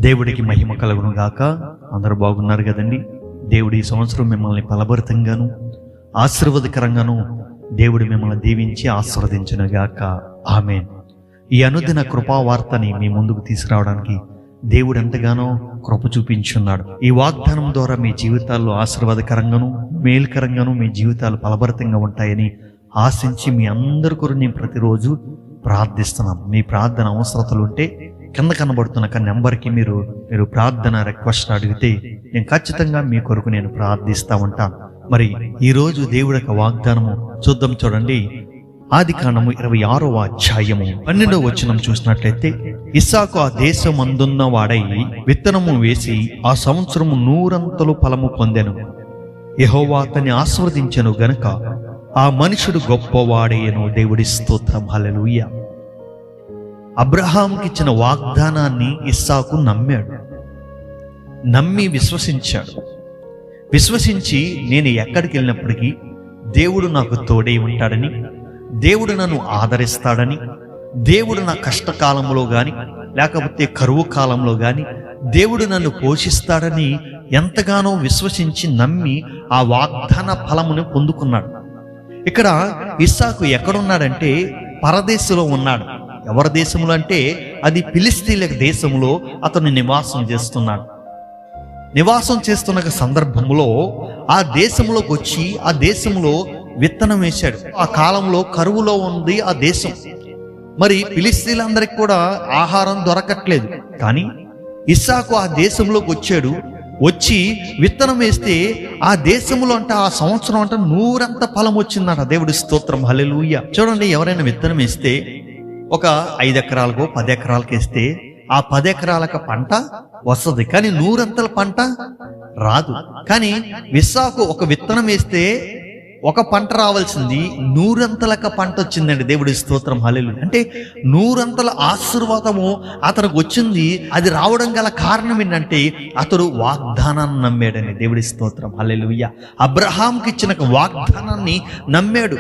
దేవుడికి మహిమ కలుగును గాక. అందరూ బాగున్నారు కదండి. దేవుడి ఈ సంవత్సరం మిమ్మల్ని ఫలభరితంగాను ఆశీర్వాదకరంగాను దేవుడు మిమ్మల్ని దీవించి ఆశీర్వదించును గాక. ఆమేన్. ఈ అనుదిన కృపావార్తని మీ ముందుకు తీసుకురావడానికి దేవుడు ఎంతగానో కృప చూపించున్నాడు. ఈ వాగ్దానం ద్వారా మీ జీవితాల్లో ఆశీర్వాదకరంగాను మేలుకరంగాను మీ జీవితాలు ఫలభరితంగా ఉంటాయని ఆశించి మీ అందరి కొరకు నేను ప్రతిరోజు ప్రార్థిస్తున్నాను. మీ ప్రార్థన అవసరతలు ఉంటే కింద కనబడుతున్న నెంబర్కి మీరు ప్రార్థన రిక్వెస్ట్ అడిగితే నేను ఖచ్చితంగా మీ కొరకు నేను ప్రార్థిస్తూ ఉంటాను. మరి ఈరోజు దేవుడి యొక్క వాగ్దానము చూద్దాం. చూడండి, ఆదికాండము 26వ అధ్యాయము 12వ వచనం చూసినట్లయితే, ఇస్సాకు ఆ దేశమందున్న వాడై విత్తనము వేసి ఆ సంవత్సరము 100 ఫలము పొందెను. యెహోవా అతన్ని ఆశీర్వదించెను గనుక ఆ మనుషుడు గొప్పవాడయ్యను. దేవుడి స్తోత్రం. హల్లెలూయా. అబ్రహాంకి ఇచ్చిన వాగ్దానాన్ని ఇస్సాకు నమ్మి విశ్వసించాడు. విశ్వసించి నేను ఎక్కడికి వెళ్ళినప్పటికీ దేవుడు నాకు తోడై ఉంటాడని, దేవుడు నన్ను ఆదరిస్తాడని, దేవుడు నా కష్టకాలంలో కానీ లేకపోతే కరువు కాలంలో కానీ దేవుడు నన్ను పోషిస్తాడని ఎంతగానో విశ్వసించి నమ్మి ఆ వాగ్దాన ఫలమును పొందుకున్నాడు. ఇక్కడ ఇస్సాకు ఎక్కడున్నాడంటే పరదేశంలో ఉన్నాడు. ఎవరి దేశంలో అంటే అది ఫిలిస్తీన్ల దేశంలో అతను నివాసం చేస్తున్నాడు. నివాసం చేస్తున్న సందర్భంలో ఆ దేశంలోకి వచ్చి ఆ దేశంలో విత్తనం వేశాడు. ఆ కాలంలో కరువులో ఉంది ఆ దేశం. మరి ఫిలిస్తీన్లందరికీ కూడా ఆహారం దొరకట్లేదు. కానీ ఇస్సాకు ఆ దేశంలోకి వచ్చి విత్తనం వేస్తే ఆ దేశంలో ఆ సంవత్సరం 100 ఫలం వచ్చిందట. దేవుడి స్తోత్రం. హల్లెలూయా. చూడండి, ఎవరైనా విత్తనం వేస్తే ఒక 5 ఎకరాలకో 10 ఎకరాలకు వేస్తే ఆ 10 ఎకరాలకు పంట వస్తుంది, కానీ 100 పంట రాదు. కానీ ఇస్సాకు ఒక విత్తనం వేస్తే ఒక పంట రావాల్సింది 100 పంట వచ్చిందండి. దేవుడి స్తోత్రం. హల్లెలూయా. అంటే 100 ఆశీర్వాదము అతనికి వచ్చింది. అది రావడం గల కారణం ఏంటంటే అతడు వాగ్దానాన్ని నమ్మాడని. దేవుడి స్తోత్రం. హల్లెలూయా. అబ్రహాంకి ఇచ్చిన వాగ్దానాన్ని నమ్మాడు.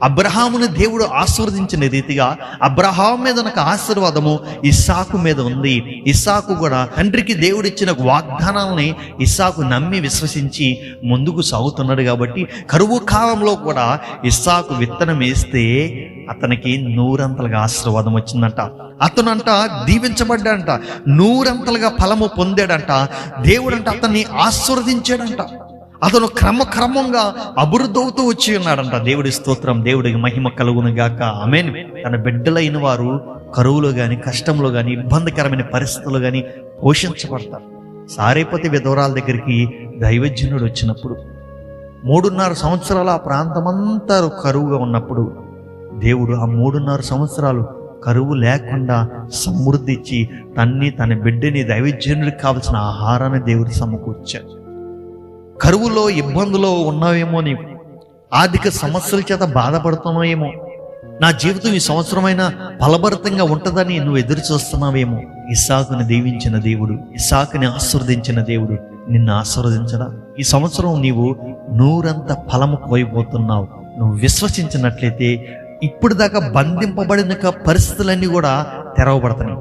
అబ్రహాముని దేవుడు ఆశీర్వదించిన రీతిగా అబ్రహాం మీద ఒక ఆశీర్వాదము ఇస్సాకు మీద ఉంది. ఇస్సాకు కూడా తండ్రికి దేవుడు ఇచ్చిన వాగ్దానాలని ఇస్సాకు నమ్మి విశ్వసించి ముందుకు సాగుతున్నాడు. కాబట్టి కరువు కాలంలో కూడా ఇస్సాకు విత్తనం వేస్తే అతనికి 100 ఆశీర్వాదం వచ్చిందంట. అతనంట దీవించబడ్డాడంట, 100 ఫలము పొందాడంట. దేవుడంట అతన్ని ఆశీర్వదించాడంట. అతను క్రమంగా అభివృద్ధి అవుతూ వచ్చి ఉన్నాడంట. దేవుడి స్తోత్రం. దేవుడికి మహిమ కలుగును గాక. ఆమేన్. తన బిడ్డలైన వారు కరువులో కానీ కష్టంలో కానీ ఇబ్బందికరమైన పరిస్థితుల్లో కానీ పోషించబడతారు. సారేపతి విధవరాల దగ్గరికి దైవజనుడు వచ్చినప్పుడు 3.5 సంవత్సరాలు ఆ ప్రాంతమంతా కరువుగా ఉన్నప్పుడు దేవుడు ఆ 3.5 సంవత్సరాలు కరువు లేకుండా సమృద్ధి ఇచ్చి తన బిడ్డని దైవజనుడికి కావలసిన ఆహారాన్ని దేవుడు సమకూర్చాడు. కరువులో ఇబ్బందులో ఉన్నావేమో, నీకు ఆర్థిక సమస్యల చేత బాధపడుతున్నావేమో, నా జీవితం ఈ సంవత్సరమైనా ఫలభరితంగా ఉంటుందని నువ్వు ఎదురు చూస్తున్నావేమో. ఇస్సాకుని దీవించిన దేవుడు, ఇస్సాకుని ఆశీర్వదించిన దేవుడు నిన్ను ఆశీర్వదించడా? ఈ సంవత్సరం నీవు 100 ఫలము కోల్పోతున్నావు. నువ్వు విశ్వసించినట్లయితే ఇప్పుడు దాకా బంధింపబడిన పరిస్థితులన్నీ కూడా తెరవబడతాయి.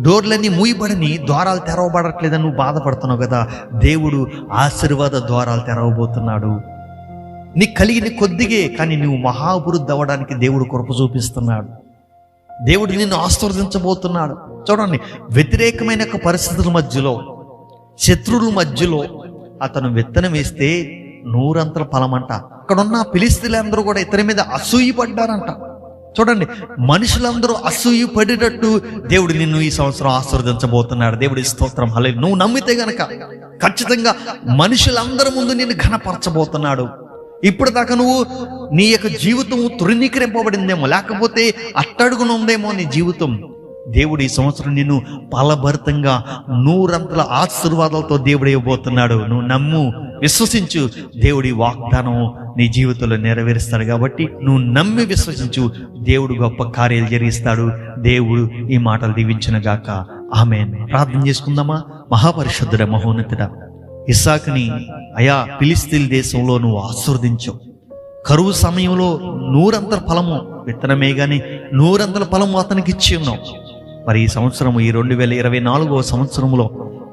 డోర్లన్నీ మూయబడిని, ద్వారాలు తెరవబడట్లేదని నువ్వు బాధపడుతున్నావు కదా. దేవుడు ఆశీర్వాద ద్వారాలు తెరవబోతున్నాడు. నీకు కలిగిన కొద్దిగే, కానీ నువ్వు మహాభివృద్ధి అవ్వడానికి దేవుడు కృప చూపిస్తున్నాడు. దేవుడు నిన్ను ఆశీర్వదించబోతున్నాడు. చూడండి, వ్యతిరేకమైన పరిస్థితుల మధ్యలో, శత్రువుల మధ్యలో అతను విత్తనం వేస్తే 100 ఫలం అంట. అక్కడున్న ఫిలిస్తీన్లందరూ కూడా ఇతని మీద అసూయపడ్డారంట. చూడండి, మనుషులందరూ అసూయ పడేటట్టు దేవుడు నిన్ను ఈ సంవత్సరం ఆశీర్వదించబోతున్నాడు. దేవుడి స్తోత్రం. హల్లెలూయా. నువ్వు నమ్మితే గనక ఖచ్చితంగా మనుషులందరి ముందు నిన్ను ఘనపరచబోతున్నాడు. ఇప్పుడు దాకా నువ్వు నీ యొక్క జీవితం తృణీకరింపబడిందేమో, లేకపోతే అట్టడుగునుందేమో నీ జీవితం. దేవుడు ఈ సంవత్సరం నిన్ను ఫలభరితంగా 100 ఆశీర్వాదాలతో దేవుడు ఇవ్వబోతున్నాడు. నువ్వు నమ్ము, విశ్వసించు. దేవుడి వాగ్దానం నీ జీవితంలో నెరవేరుస్తాడు. కాబట్టి నువ్వు నమ్మి విశ్వసించు. దేవుడు గొప్ప కార్యాలు జరిగిస్తాడు. దేవుడు ఈ మాటలు దీవించిన గాక. ఆమేన్. ప్రార్థన చేసుకుందామా? మహాపరిశుద్ధుడ, మహోన్నతుడ, ఇస్సాకుని అయా ఫిలిస్తీన్ దేశంలో నువ్వు ఆశీర్వదించావు. కరువు సమయంలో 100 ఫలము విత్తనమే గాని 100 ఫలము అతనికి ఇచ్చి ఉన్నావు. మరి ఈ సంవత్సరం, ఈ 2024వ సంవత్సరంలో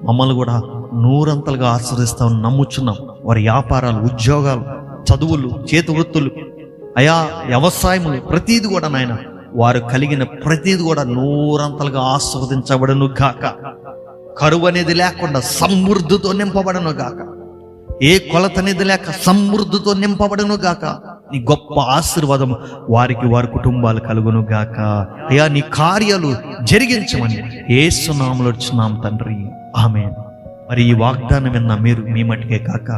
మమ్మల్ని కూడా నూరంతలుగా ఆశ్రయిస్తామని నమ్ముచున్నాం. వారి వ్యాపారాలు, ఉద్యోగాలు, చదువులు, చేతి వృత్తులు, అయా వ్యవసాయములు, ప్రతీది కూడా నాయన వారు కలిగిన ప్రతీది కూడా నూరంతలుగా ఆస్వాదించబడను గాక. కరువు అనేది లేకుండా సమృద్ధితో నింపబడను గాక. ఏ కొలత అనేది లేక సమృద్ధితో నింపబడను గాక. నీ గొప్ప ఆశీర్వాదం వారికి, వారి కుటుంబాలు కలుగును గాక. అయ్యా నీ కార్యాలు జరిగించమని యేసు నామములో అడుగుచున్నాం తండ్రి, ఆమేన్. మరి ఈ వాగ్దానం విన్న మీరు మీ మట్టుకే కాక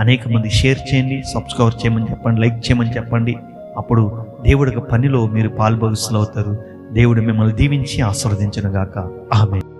అనేక మంది షేర్ చేయండి, సబ్స్క్రైబ్ చేయమని చెప్పండి, లైక్ చేయమని చెప్పండి. అప్పుడు దేవుడి పనిలో మీరు పాల్భాగస్తులు అవుతారు. దేవుడు మిమ్మల్ని దీవించి ఆశీర్వదించును గాక. ఆమేన్.